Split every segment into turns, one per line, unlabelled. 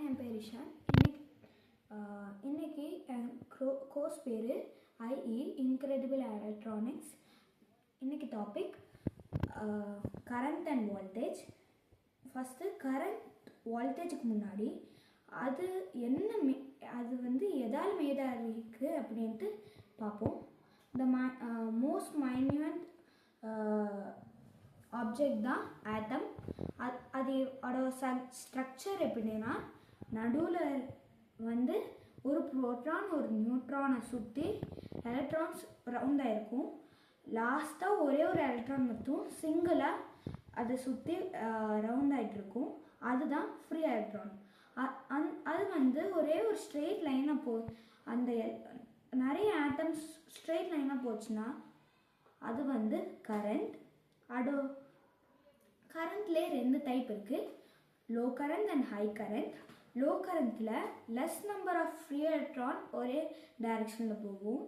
என் பேர் இஷான். இன்னைக்கு கோர்ஸ் பேர் ஐஇ இன்க்ரெடிபிள் எலக்ட்ரானிக்ஸ். இன்னைக்கு topic current and voltage. First current வோல்டேஜுக்கு முன்னாடி அது எதால் மேடாக இருக்குது அப்படின்ட்டு பார்ப்போம். த மோஸ்ட் மைன்யூட் ஆப்ஜெக்ட் தான் ஆட்டம். அதோட ஸ்ட்ரக்சர் எப்படின்னா, நடுவில் ஒரு ப்ரோட்டான் ஒரு நியூட்ரானை சுற்றி எலக்ட்ரான்ஸ் ரவுண்டாக இருக்கும். லாஸ்ட்டாக ஒரே ஒரு எலக்ட்ரான் மட்டும் சிங்கிளாக அதை சுற்றி ரவுண்ட் ஆகிட்டு இருக்கும். அதுதான் ஃப்ரீ எலக்ட்ரான். அது ஒரே ஒரு ஸ்ட்ரெயிட் லைனாக அந்த நிறைய ஆட்டம்ஸ் ஸ்ட்ரெயிட் லைனாக போச்சுன்னா அது கரண்ட். கரண்ட்லேயே 2 டைப் இருக்குது, low current and high current. Low கரண்ட்டில் less number of free electron ஒரே டைரக்ஷனில் போகும்.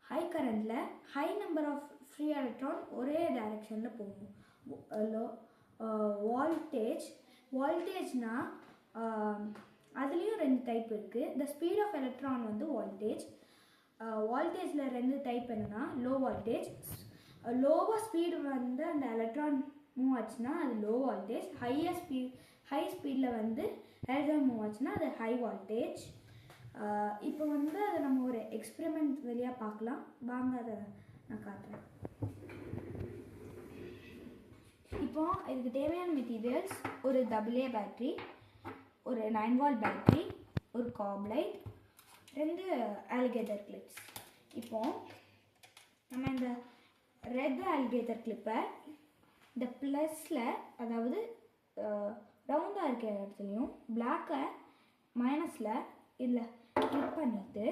ஹை கரண்ட்டில் high number of free electron ஒரே டைரக்ஷனில் போகும். வால்டேஜ்னால் அதுலேயும் 2 டைப் இருக்குது. The speed of electron voltage. வால்டேஜில் 2 டைப் என்னென்னா, லோ வால்டேஜ். லோவாக ஸ்பீடு அந்த எலக்ட்ரான் மூவ் ஆச்சுன்னா அது லோ வால்டேஜ். ஹை ஸ்பீடில் எலக்ட்ரான் மூவ் ஆச்சுன்னா அது ஹை வால்டேஜ். இப்போ அதை நம்ம ஒரு எக்ஸ்பெரிமெண்ட் வழியாக பார்க்கலாம். வாங்க அதை நான் காட்டுறேன். இப்போ இதுக்கு தேவையான மெட்டீரியல்ஸ் ஒரு AA பேட்ரி, ஒரு 9 volt பேட்ரி, ஒரு காப் லைட், 2 அலிகேட்டர் கிளிப்ஸ். இப்போ நம்ம இந்த ரெட் அலிகேட்டர் கிளிப்பை இந்த ப்ளஸில், அதாவது ரவுண்டாக இருக்கிற இடத்துலையும், பிளாக்கை மைனஸில் இதில் கிளிக் பண்ணிவிட்டு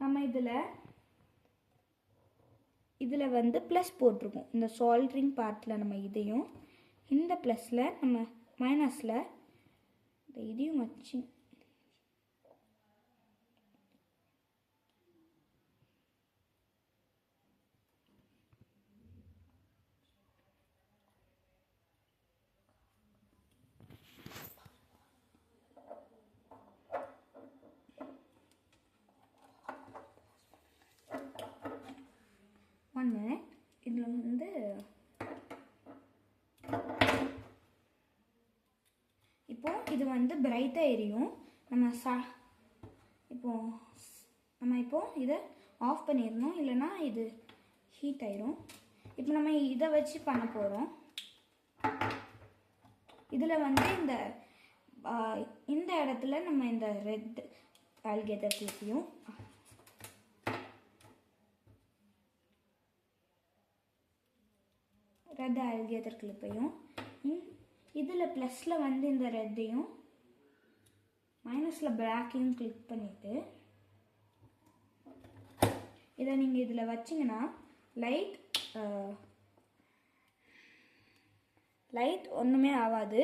நம்ம இதில் ப்ளஸ் போட்டிருக்கோம். இந்த சால்ட்ரிங் பார்ட்டில் நம்ம இதையும், இந்த ப்ளஸில் நம்ம மைனஸில் இதையும் வச்சு இதில் இப்போ இது பிரைட்டாக எரியும். இப்போ இதை ஆஃப் பண்ணிடணும், இல்லைன்னா இது ஹீட் ஆயிரும். இப்போ நம்ம இதை வச்சு பண்ண போகிறோம். இதில் இந்த இடத்துல நம்ம இந்த ரெட் அலிகேட்டர் கிளிப்பையும், ரெட் அலிகேட்டர் கிளிப்பையும், இதில் ப்ளஸில் இந்த ரெட்டையும், மைனஸில் பிளாக்கையும் கிளிக் பண்ணிவிட்டு இதை நீங்கள் இதில் வச்சிங்கன்னா லைட் ஒன்றுமே ஆகாது.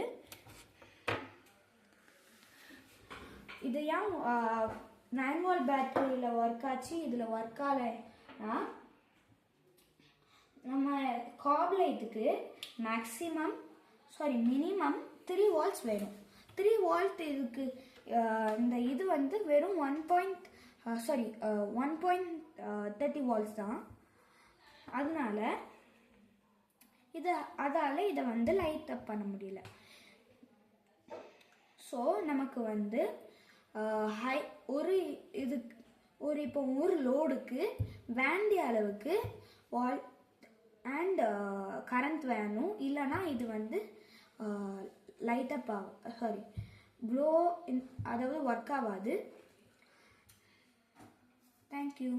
இது ஏன் 9 volt பேட்டரியில் ஒர்க் ஆச்சு, இதில் ஒர்க் ஆகலைன்னா, நம்ம காப் லைட்டுக்கு மினிமம் 3 volts வேணும். 3 volt இதுக்கு இந்த இது வெறும் 1.30 volts தான். அதால் இதை லைட் அப் பண்ண முடியல. ஸோ நமக்கு இப்போ ஒரு லோடுக்கு வேண்டிய அளவுக்கு அண்ட் கரண்ட் வேணும், இல்லைனா இது லைட் அப் அதாவது ஒர்க் ஆகாது. தேங்க்யூ.